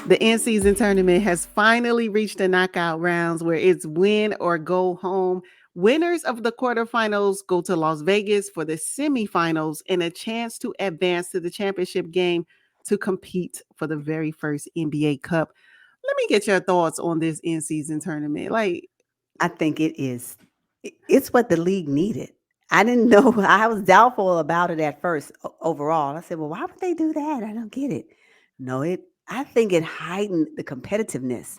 The in-season tournament has finally reached the knockout rounds where it's win or go home. Winners of the quarterfinals go to Las Vegas for the semifinals and a chance to advance to the championship game to compete for the very first NBA Cup. Let me get your thoughts on this in-season tournament. Like, I think it is. It's what the league needed. I didn't know. I was doubtful about it at first. Overall, I said, "Well, why would they do that? I don't get it." No, it. I think it heightened the competitiveness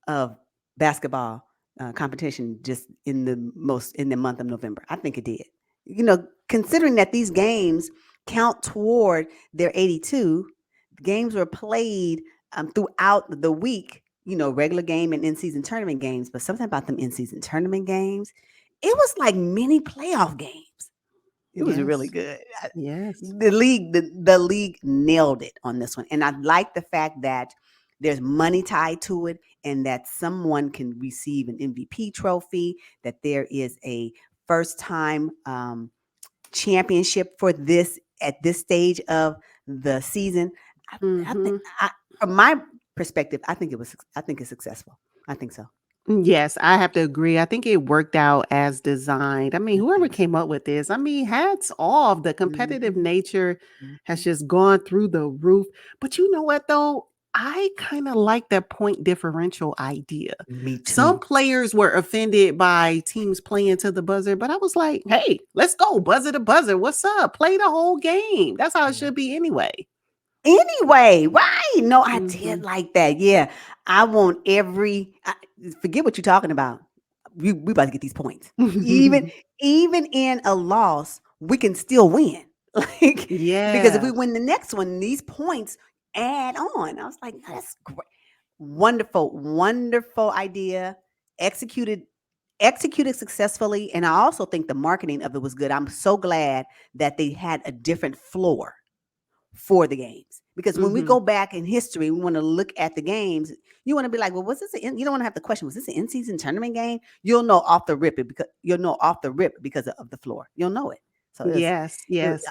of basketball competition just in the month of November. I think it did. Considering that these games count toward their 82, games were played throughout the week. Regular game and in-season tournament games, but something about them in-season tournament games, it was like mini playoff games. It was really yes, good. yes. The league nailed it on this one, and I like the fact that there's money tied to it, and that someone can receive an MVP trophy. That there is a first time championship for this at this stage of the season. I think, Mhm. from my perspective, I think it was. I think it's successful. I think so. Yes, I have to agree. I think it worked out as designed. I mean, I whoever think so. came up with this, I mean, hats off. The competitive Hmm. nature has Hmm. just gone through the roof. But you know what, though? I kind of like that point differential idea. Me Some too. players were offended by teams playing to the buzzer, but I was like, hey, let's go, buzzer to buzzer. What's up? Play the whole game. That's how it Yeah. should be anyway. Anyway, right? No, I Hmm. did like that. Yeah, I want forget what you're talking about. We about to get these points. Even even in a loss, we can still win. Like, because if we Yes. win the next one, these points add on. I was like, "No, that's great, wonderful, wonderful idea. Executed executed successfully, and I also think the marketing of it was good. I'm so glad that they had a different floor for the games. Because when we Hmm. go back in history, we want to look at the games. You want to be like, well, you don't want to have the question, was this an in-season tournament game? You'll know off the rip because of the floor. You'll know it. So Yes, yes,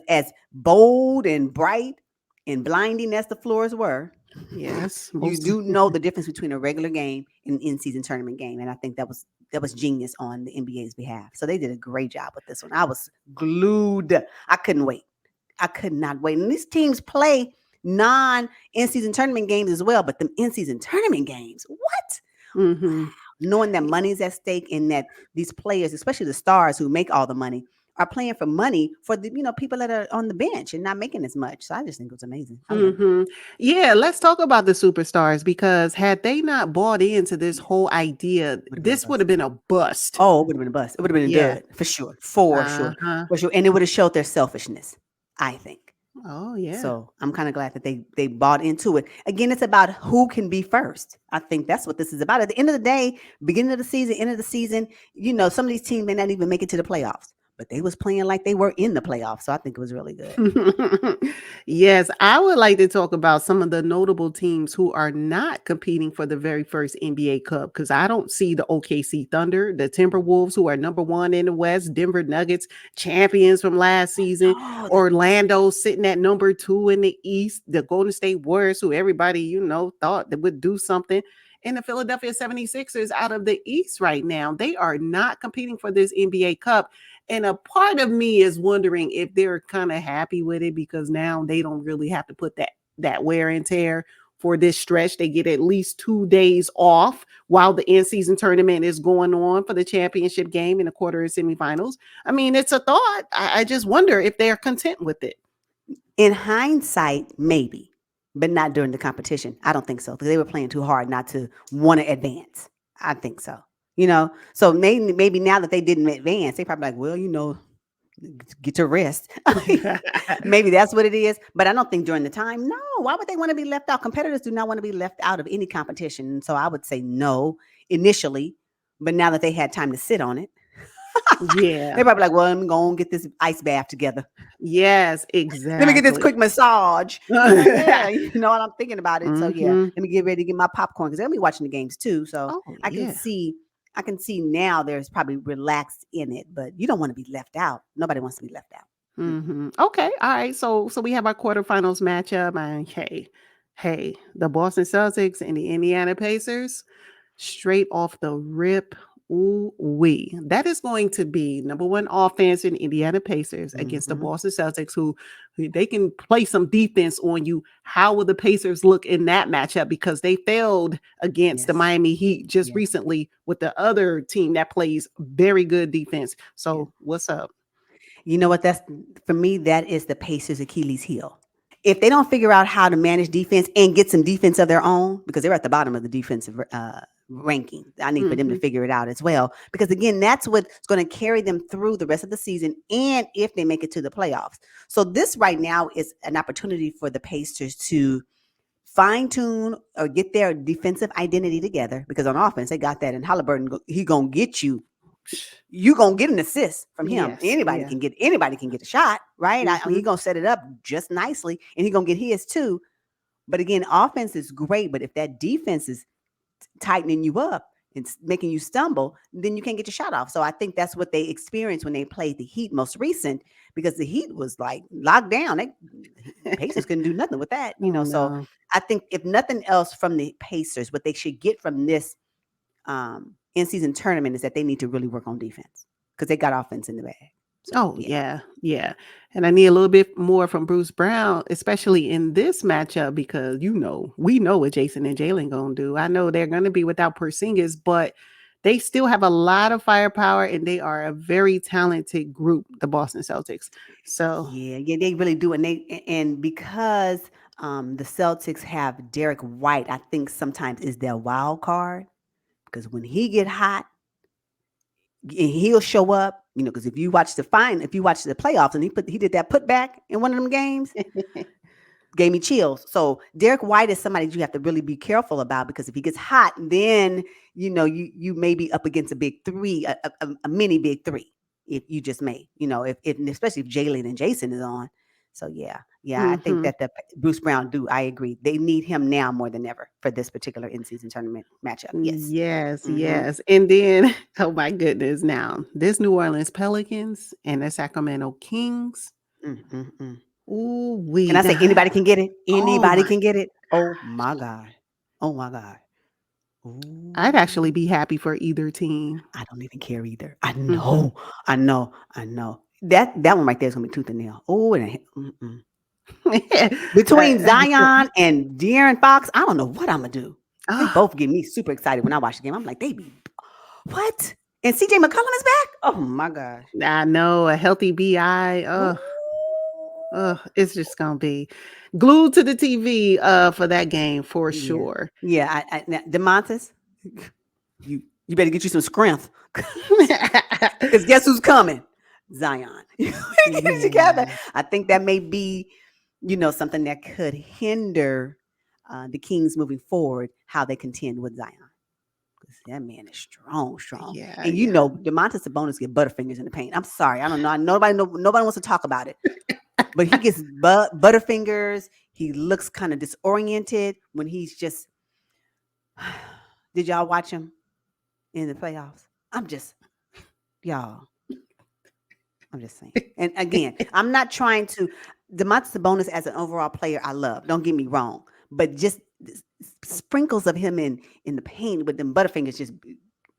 as bold and bright and blinding as the floors were, yes. you Most. do know the difference between a regular game and an in-season tournament game. And I think that was genius on the NBA's behalf. So they did a great job with this one. I was glued. I couldn't wait. I could not wait. And these teams play non in-season tournament games as well, but the in-season tournament games, what? Wow. Hmm. Knowing that money's at stake and that these players, especially the stars who make all the money, are playing for money for the people that are on the bench and not making as much. So I just think it was amazing. I loved it. Mhm. Yeah, let's talk about the superstars because had they not bought into this Yeah, whole idea, would have been a this would bust. have been a bust. Oh, it would have been a bust. It would have been a Yeah. dud for sure. For sure. Uh-huh. For sure. And it would have showed their selfishness, I think. Oh, yeah. So I'm kind of glad that they bought into it. Again, it's about who can be first. I think that's what this is about. At the end of the day, beginning of the season, end of the season, some of these teams may not even make it to the playoffs, but they was playing like they were in the playoffs. So I think it was really good. Yes, I would like to talk about some of the notable teams who are not competing for the very first NBA Cup because I don't see the OKC Thunder, the Timberwolves, who are number one in the West, Denver Nuggets, champions from last season, Oh, Orlando sitting at number two in the East, the Golden State Warriors, who everybody, thought that would do something. And the Philadelphia 76ers out of the East right now, they are not competing for this NBA Cup. And a part of me is wondering if they're kind of happy with it because now they don't really have to put that wear and tear for this stretch. They get at least 2 days off while the in-season tournament is going on for the championship game and the quarter and semifinals. I mean, it's a thought. I just wonder if they're content with it. in hindsight, maybe, but not during the competition. I don't think so because they were playing too hard not to want to advance. I think so. So maybe now that they didn't advance, they probably like, well, get to rest. Maybe that's what it is. But I don't think during the time, no. Why would they want to be left out? Competitors do not want to be left out of any competition. So I would say no initially. But now that they had time to sit on it, they Yeah. probably like, well, I'm going to get this ice bath together. Yes, Let me get this exactly. quick massage. Yeah, you know what I'm thinking about it. So yeah, Hmm. let me get ready to get my popcorn because they'll be watching the games too. So Oh, I can yeah. see, I can see now there's probably relaxed in it, but you don't want to be left out. Nobody wants to be left out. Mm-mm. Okay. All right. So we have our quarterfinals matchup. And hey, Hey, the Boston Celtics and the Indiana Pacers, straight off the rip, ooh wee. That is going to be number one offense in Indiana Pacers against the Mhm. Boston Celtics, who they can play some defense on you. How will the Pacers look in that matchup? Because they failed against the Yes. Miami Heat just Yes. recently with the other team that plays very good defense. Yeah. So what's up? You know what? That's for me. That is the Pacers' Achilles heel. If they don't figure out how to manage defense and get some defense of their own, because they're at the bottom of the defensive ranking, I need for them to Hmm. figure it out as well. Because again, that's what's going to carry them through the rest of the season, and if they make it to the playoffs. So this right now is an opportunity for the Pacers to fine tune or get their defensive identity together. Because on offense, they got that, and Halliburton, he gonna get you. You gonna get an assist from him. Yes, yeah. Anybody can get a shot, right? I mean, he Hmm. gonna set it up just nicely, and he gonna get his too. But again, offense is great, but if that defense is tightening you up and making you stumble, then you can't get your shot off. So I think that's what they experienced when they played the Heat most recent, because the Heat was like locked down. Pacers couldn't do nothing with that, Oh So no. I think if nothing else from the Pacers, what they should get from this in season tournament is that they need to really work on defense because they got offense in the bag. So Oh, yeah, yeah, yeah, and I need a little bit more from Bruce Brown, especially in this matchup because, we know what Jason and Jalen gonna do. I know they're gonna be without Porzingis, but they still have a lot of firepower, and they are a very talented group, the Boston Celtics. So yeah, they really do, and because the Celtics have Derek White, I think sometimes is their wild card because when he get hot, and he'll show up, because if you watch the playoffs, and he did that putback in one of them games, gave me chills. So Derek White is somebody that you have to really be careful about because if he gets hot, then you may be up against a big three, a mini big three. If you just may, if especially if Jalen and Jason is on. So yeah, I think mhm. that the Bruce Brown do. I agree. They need him now more than ever for this particular in season tournament matchup. Yes. Yes, Mm-hmm. yes, and then, oh my goodness, now, this New Orleans Pelicans and the Sacramento Kings, Mm-mm-mm. Can ooh-wee, I say now anybody can get it? oh Anybody my can get it. Oh my God. Oh my God. I'd actually Ooh. be happy for either team. I don't even care either. I Mhm. know, I know, I know. That one right there is gonna be tooth and nail. Oh, between Uh, Zion and De'Aaron Fox, I don't know what I'm gonna do. They ah, both get me super excited when I watch the game. I'm like, they be what? And CJ McCollum is back. Oh my gosh. I know a healthy BI. Ooh. It's just gonna be glued to the TV for that game for Yeah, sure. yeah. Now, Demontis, you better get you some strength. Because guess who's coming? Zion. You better get it together. Yeah. I think that may be, something that could hinder the Kings moving forward, how they contend with Zion. Because that man is strong, strong. Yeah, And yeah. Demontis Sabonis get butterfingers in the paint. I'm sorry. I don't know. Nobody wants to talk about it. But he gets butterfingers. He looks kind of disoriented when he's just. Did y'all watch him in the playoffs? Y'all. I'm just saying. And again, I'm not trying to Demontis Sabonis as an overall player. I love. Don't get me wrong, but just sprinkles of him in the paint with them butterfingers just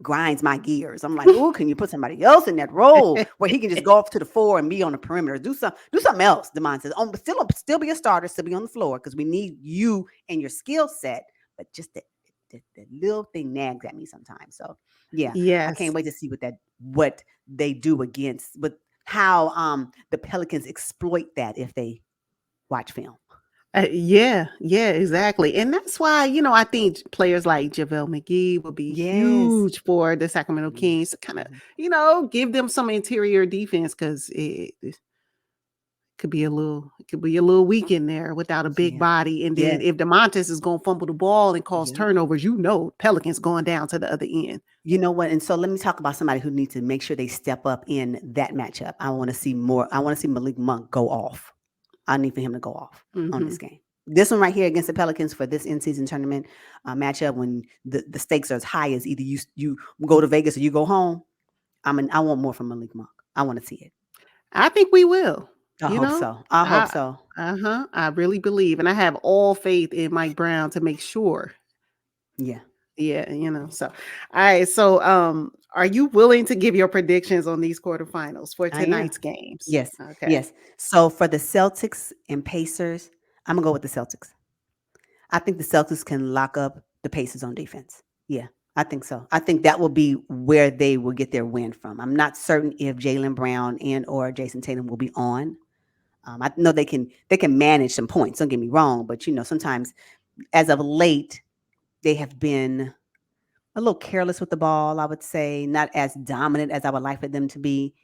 grinds my gears. I'm like, oh, can you put somebody else in that role where he can just go off to the floor and be on the perimeter? Do something else, Demontis. Still be a starter, still be on the floor because we need you and your skill set. But just the little thing nags at me sometimes. So yeah, I can't Yes. wait to see what they do against with how the Pelicans exploit that if they watch film. Yeah, yeah, exactly. And that's why, I think players like JaVale McGee will be Yes. huge for the Sacramento Kings Yes. to kind of, Mhm. give them some interior defense because it could be a little weak in there without a big Yeah. body. And then Yes. if DeMontis is gonna fumble the ball and cause Yep. turnovers, Pelicans going down to the other end. You know what? And so let me talk about somebody who needs to make sure they step up in that matchup. I want to see more. I want to see Malik Monk go off. I need for him to go off on Hmm. this game. This one right here against the Pelicans for this in-season tournament matchup, when the stakes are as high as either you go to Vegas or you go home. I want more from Malik Monk. I want to see it. I think we will. I You hope know, so. I hope I so. I really believe, and I have all faith in Mike Brown to make sure. Yeah. Yeah, so all right. So are you willing to give your predictions on these quarterfinals for I am. tonight's games? Yes. Okay. Yes. So for the Celtics and Pacers, I'm gonna go with the Celtics. I think the Celtics can lock up the Pacers on defense. Yeah, I think so. I think that will be where they will get their win from. I'm not certain if Jalen Brown and or Jason Tatum will be on. I know they can manage some points. Don't get me wrong, but sometimes as of late they have been a little careless with the ball. I would say not as dominant as I would like for them to be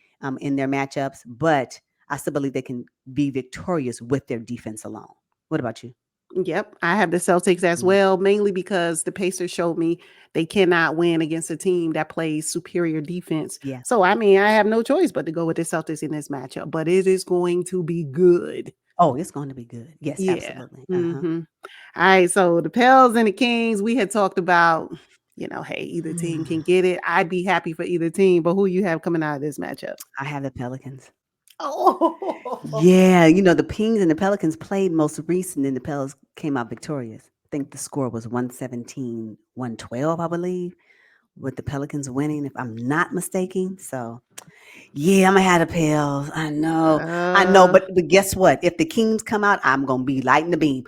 in their matchups, but I still believe they can be victorious with their defense alone. What about you? Yep, I have the Celtics as Mm, well, mainly because the Pacers showed me they cannot win against a team that plays superior defense. yeah. So, I mean, I have no choice but to go with the Celtics in this matchup, but it is going to be good. Oh, it's going to be good. Yes, Yeah. absolutely. Uh-huh. Mhm. All right, so the Pels and the Kings, we had talked about, hey, either team can get it. I'd be happy for either team, but who you have coming out of this matchup? I have the Pelicans. Oh. Yeah, the Pings and the Pelicans played most recent, and the Pels came out victorious. I think the score was 117, 112, I believe, with the Pelicans winning, if I'm not mistaken. So, yeah, I'm gonna have the Pels. I know, Uh, but guess what? If the Kings come out, I'm gonna be lighting the beam.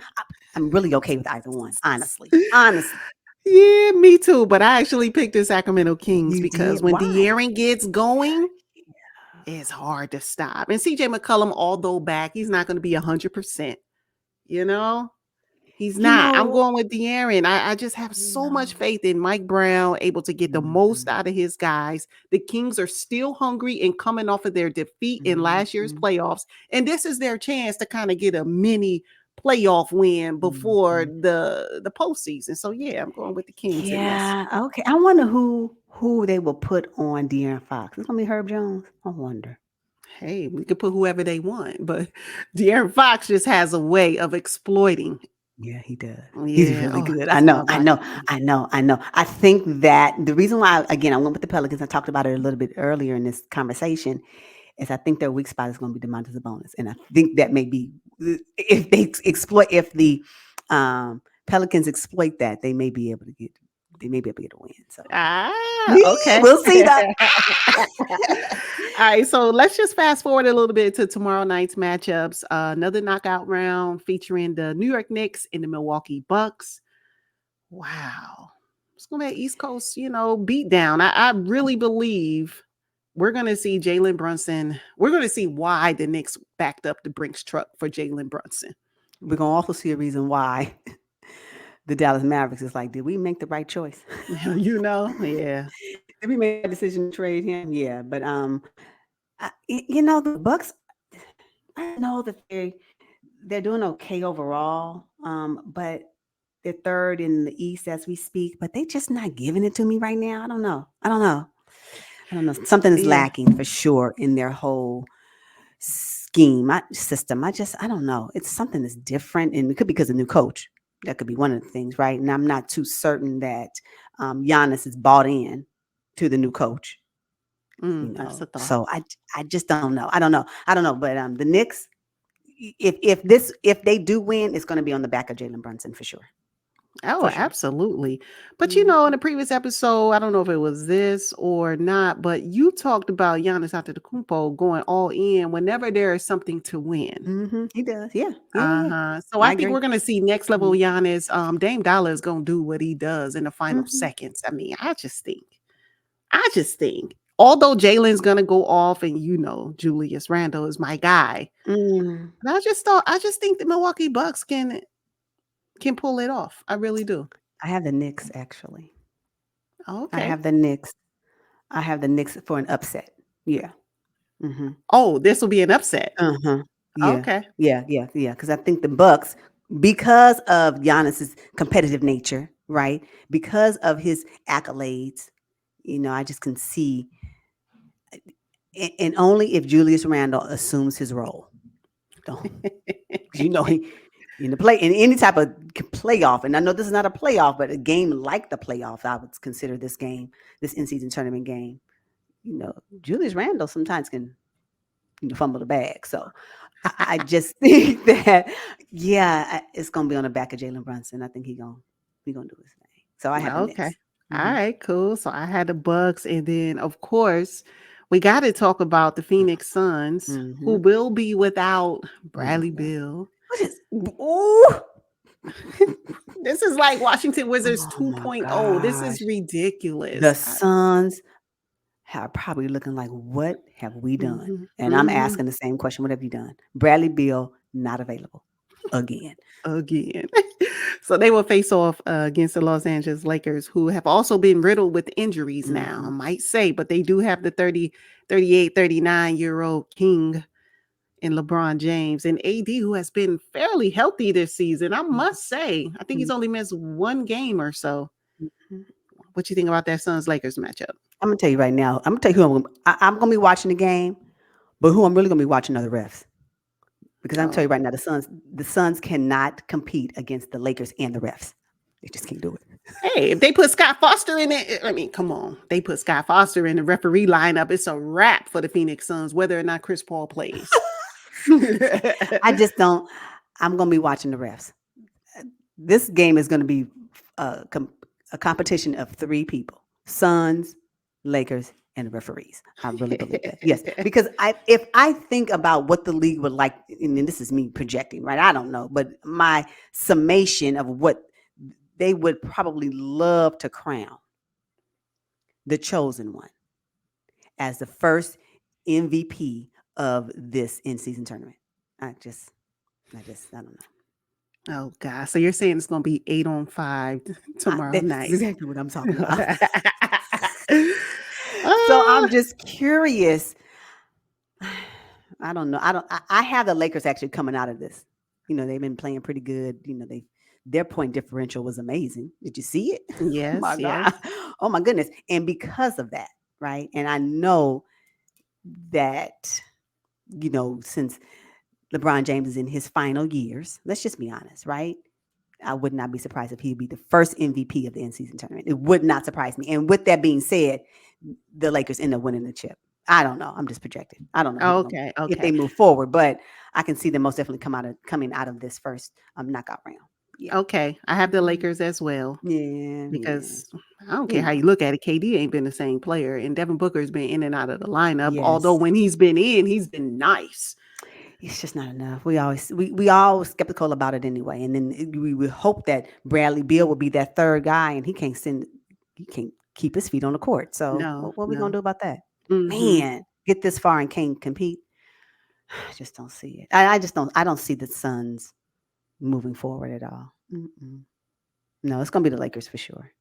I'm really okay with either one, honestly. Honestly, yeah, me too, but I actually picked the Sacramento Kings you because did. when Why? De'Aaron gets going, it's hard to stop. And CJ McCollum, although back, he's not going to be 100%. You know, he's You not. I'm know, going with De'Aaron. I just have you so much know. faith in Mike Brown, able to get the most Mhm, out of his guys. The Kings are still hungry and coming off of their defeat in last year's mhm, playoffs. And this is their chance to kind of get a mini playoff win before mhm. the postseason. So yeah, I'm going with the Kings in this. Yeah, okay. I wonder who they will put on De'Aaron Fox. It's gonna be Herb Jones. I wonder. Hey, we could put whoever they want, but De'Aaron Fox just has a way of exploiting. Yeah, he does. He's Yeah. really Oh, good. I that's know, all I about know, him. I know, I know. I think that the reason why, again, I went with the Pelicans, I talked about it a little bit earlier in this conversation, is I think their weak spot is going to be DeMontis Sabonis, and I think that may be if they exploit if the Pelicans exploit that, they may be able to get a win. So Ah, yeah, okay. we'll see that. All right, so let's just fast forward a little bit to tomorrow night's matchups. Another knockout round featuring the New York Knicks and the Milwaukee Bucks. Wow. It's going to be an East Coast, beat down. I really believe we're going to see Jalen Brunson. We're going to see why the Knicks backed up the Brinks truck for Jalen Brunson. We're gonna also see a reason why the Dallas Mavericks is like, did we make the right choice? Yeah. Did we make a decision to trade him? Yeah, but the Bucks. I know that they're doing okay overall, but they're third in the East as we speak. But they just not giving it to me right now. I don't know. I don't know. I don't know. Something is Yeah. lacking for sure in their whole system. I don't know. It's something that's different, and it could be because of new coach. That could be one of the things, right? And I'm not too certain that Giannis is bought in to the new coach. That's a thought. So I just don't know. I don't know. But the Knicks, if they do win, it's going to be on the back of Jalen Brunson Oh, for sure. absolutely. But in Mhm. the previous episode, I don't know if it was this or not, but you talked about Giannis Antetokounmpo going all in whenever there is something to win. He does. Yeah, yeah, yeah, yeah. Uh-huh. So I I think agree. we're gonna see next level Mhm. Giannis. Dame Dollar is gonna do what he does in the final Mhm. seconds. I mean, I just think, although Jalen's gonna go off, and Julius Randle is my guy, Mm. but I just think the Milwaukee Bucks can pull it off. I really do. I have the Knicks actually. I Okay. have the Knicks. I have the Knicks for an upset. Yeah. Mhm. Oh, this will be an upset. Uh-huh. Yeah. Okay. Yeah, yeah, yeah. Because I think the Bucks, because of Giannis's competitive nature, right? Because of his accolades, I just can see, and only if Julius Randle assumes his role. Don't, 'cause he in any type of playoff, and I know this is not a playoff, but a game like the playoffs, I would consider this in-season tournament game. Julius Randle sometimes can fumble the bag. So I just think that, yeah, it's gonna be on the back of Jalen Brunson. I think he gonna do his thing. So I have the Okay. Knicks. All Mhm. right, cool. So I had the Bucks, and then of course we got to talk about the Phoenix Suns, who Mhm. will be without Oh my Bradley god. Beal. What is? Ooh. This is like Washington Wizards Oh my 2.0. This is gosh. ridiculous. The Suns are probably looking like, what have we done? Mhm, And I'm mhm. asking the same question. What have you done? Bradley Beal not available again. Again. So they will face off against the Los Angeles Lakers, who have also been riddled with injuries now, I Mhm. might say, but they do have the 38, 39-year-old king in LeBron James and AD, who has been fairly healthy this season. I must say, I think he's only missed one game or so. Mhm. What you think about that Suns Lakers matchup? I'm gonna tell you right now. I'm gonna tell you who I'm gonna be watching the game, but who I'm really gonna be watching are the refs. Because I'm telling Oh, you right now, the Suns cannot compete against the Lakers and the refs. They just can't do it. hey, if they put Scott Foster in it, I mean, come on. They put Scott Foster in the referee lineup. It's a wrap for the Phoenix Suns, whether or not Chris Paul plays. I just don't. I'm gonna be watching the refs. This game is gonna be a, a competition of three people: Suns, Lakers, and the referees. I really believe that. Yes, because if I think about what the league would like, and this is me projecting, right? I don't know, but my summation of what they would probably love to crown the chosen one as the first MVP of this in-season tournament. I just, I don't know. Oh God. So you're saying it's gonna be 8-on-5 tomorrow That's night. exactly what I'm talking about. So Ah, I'm just curious. I don't know. I have the Lakers actually coming out of this. They've been playing pretty good. Their point differential was amazing. Did you see it? Oh my yes, yes. God. Oh my goodness. And because of that, right? And I know that, since LeBron James is in his final years, let's just be honest, right? I would not be surprised if he'd be the first MVP of the in-season tournament. It would not surprise me. And with that being said, the Lakers end up winning the chip. I don't know. I'm just projecting. I don't know who they're going to Okay, be if they okay. move forward, but I can see them most definitely coming out of this first knockout round. Yeah. Okay. I have the Mhm. Lakers as well Yeah. Yeah. because I don't care how you look at it. KD ain't been the same player, and Devin Booker's been in and out of the lineup. Although Yes. when he's been in, he's been nice. It's just not enough. We all skeptical about it anyway, and then we would hope that Bradley Beal would be that third guy, and he can't keep his feet on the court. So No, what are we gonna no. do about that? Mhm. Man, get this far and can't compete. I just don't see it. I just don't. I don't see the Suns moving forward at all. Mm-mm. No, it's gonna be the Lakers for sure.